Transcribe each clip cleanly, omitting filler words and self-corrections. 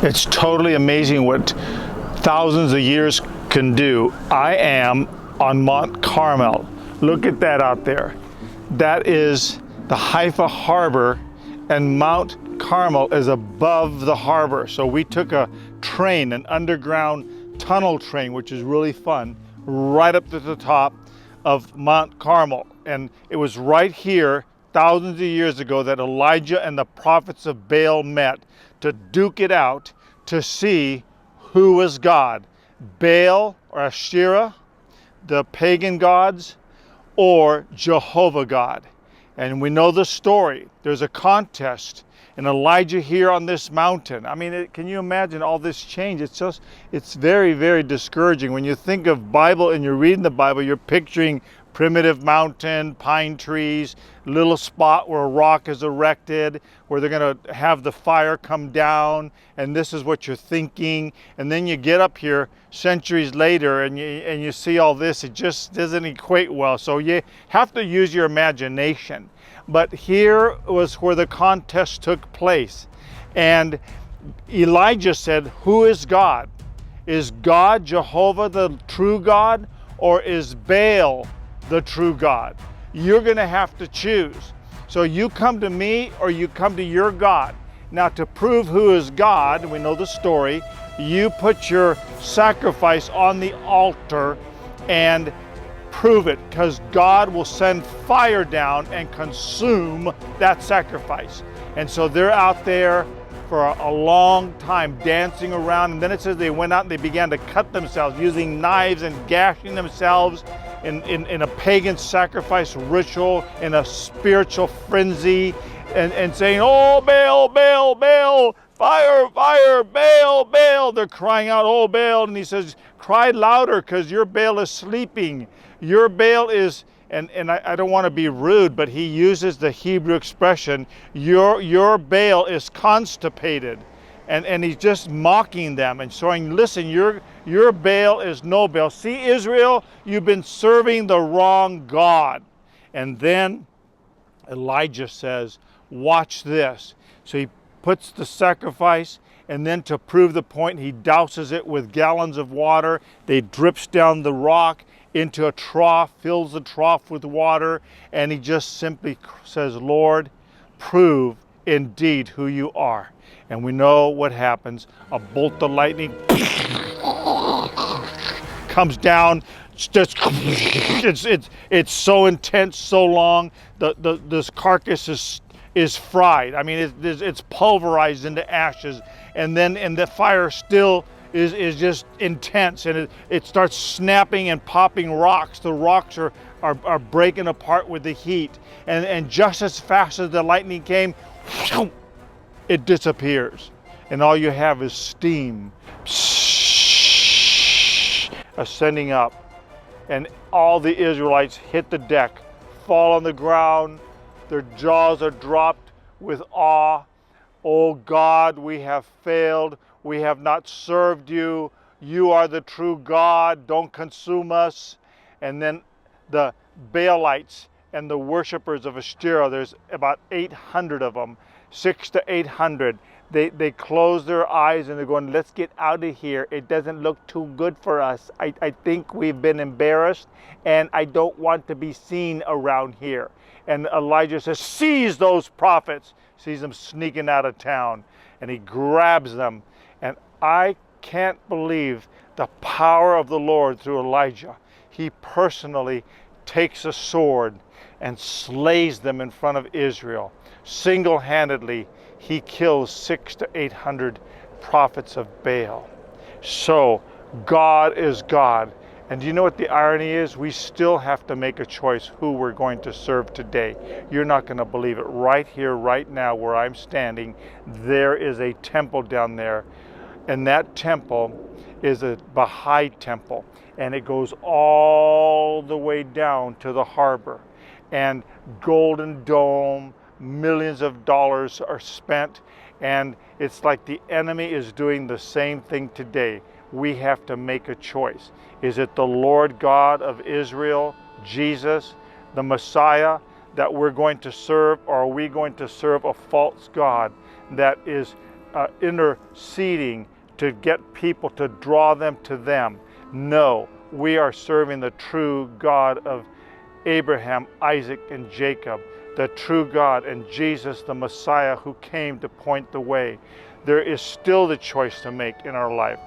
It's totally amazing what thousands of years can do. I am on Mount Carmel. Look at that out there. That is the Haifa harbor, and Mount Carmel is above the harbor. So we took a train, an underground tunnel train, which is really fun, right up to the top of Mount Carmel. And it was right here, thousands of years ago, that Elijah and the prophets of Baal met to duke it out to see who was God. Baal or Asherah, the pagan gods, or Jehovah God. And we know the story. There's a contest, and Elijah here on this mountain. I mean, can you imagine all this change? It's very, very discouraging. When you think of Bible and you're reading the Bible, you're picturing primitive mountain, pine trees, little spot where a rock is erected, where they're going to have the fire come down, and this is what you're thinking. And then you get up here centuries later and you see all this. It just doesn't equate well. So you have to use your imagination. But here was where the contest took place. And Elijah said, who is God? Is God Jehovah the true God, or is Baal the true God? You're going to have to choose. So you come to me or you come to your God. Now, to prove who is God, we know the story, you put your sacrifice on the altar and prove it, because God will send fire down and consume that sacrifice. And so they're out there for a long time dancing around, and then it says they went out and they began to cut themselves using knives and gashing themselves in a pagan sacrifice ritual, in a spiritual frenzy, and saying, oh, Baal, Baal, Baal, fire, fire, Baal, Baal. They're crying out, oh, Baal. And he says, cry louder, because your Baal is sleeping. Your Baal is, and I don't want to be rude, but he uses the Hebrew expression, your Baal is constipated. And he's just mocking them and showing, listen, your Baal is no Baal. See, Israel, you've been serving the wrong God. And then Elijah says, watch this. So he puts the sacrifice, and then to prove the point, he douses it with gallons of water. They drips down the rock into a trough, fills the trough with water, and he just simply says, Lord, prove indeed who you are. And we know what happens. A bolt of lightning comes down. It's so intense, so long. This carcass is fried. I mean, it's pulverized into ashes, and the fire still is just intense, and it starts snapping and popping rocks. The rocks are breaking apart with the heat, and just as fast as the lightning came, it disappears, and all you have is steam ascending up, and all the Israelites hit the deck, fall on the ground, their jaws are dropped with awe. Oh God, we have failed. We have not served you. You are the true God. Don't consume us. And then the Baalites and the worshipers of Asherah, there's about 800 of them, 600 to 800. They close their eyes and they're going, let's get out of here. It doesn't look too good for us. I think we've been embarrassed, and I don't want to be seen around here. And Elijah says, seize those prophets. Sees them sneaking out of town, and he grabs them. And I can't believe the power of the Lord through Elijah. He personally takes a sword and slays them in front of Israel. Single-handedly, he kills 600 to 800 prophets of Baal. So God is God. And do you know what the irony is? We still have to make a choice who we're going to serve today. You're not going to believe it. Right here, right now, where I'm standing, there is a temple down there. And that temple is a Baha'i temple, and it goes all the way down to the harbor. And Golden Dome, millions of dollars are spent, and it's like the enemy is doing the same thing today. We have to make a choice. Is it the Lord God of Israel, Jesus, the Messiah, that we're going to serve, or are we going to serve a false God that is interceding to get people, to draw them to them? No, we are serving the true God of Abraham, Isaac, and Jacob, the true God, and Jesus, the Messiah, who came to point the way. There is still the choice to make in our life.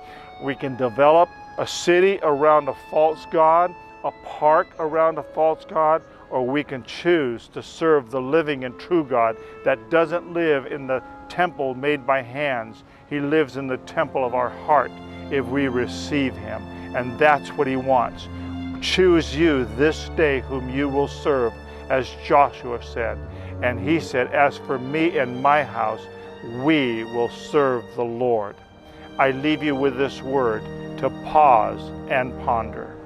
We can develop a city around a false God, a park around a false God, or we can choose to serve the living and true God that doesn't live in the temple made by hands. He lives in the temple of our heart if we receive Him. And that's what He wants. Choose you this day whom you will serve, as Joshua said. And he said, as for me and my house, we will serve the Lord. I leave you with this word to pause and ponder.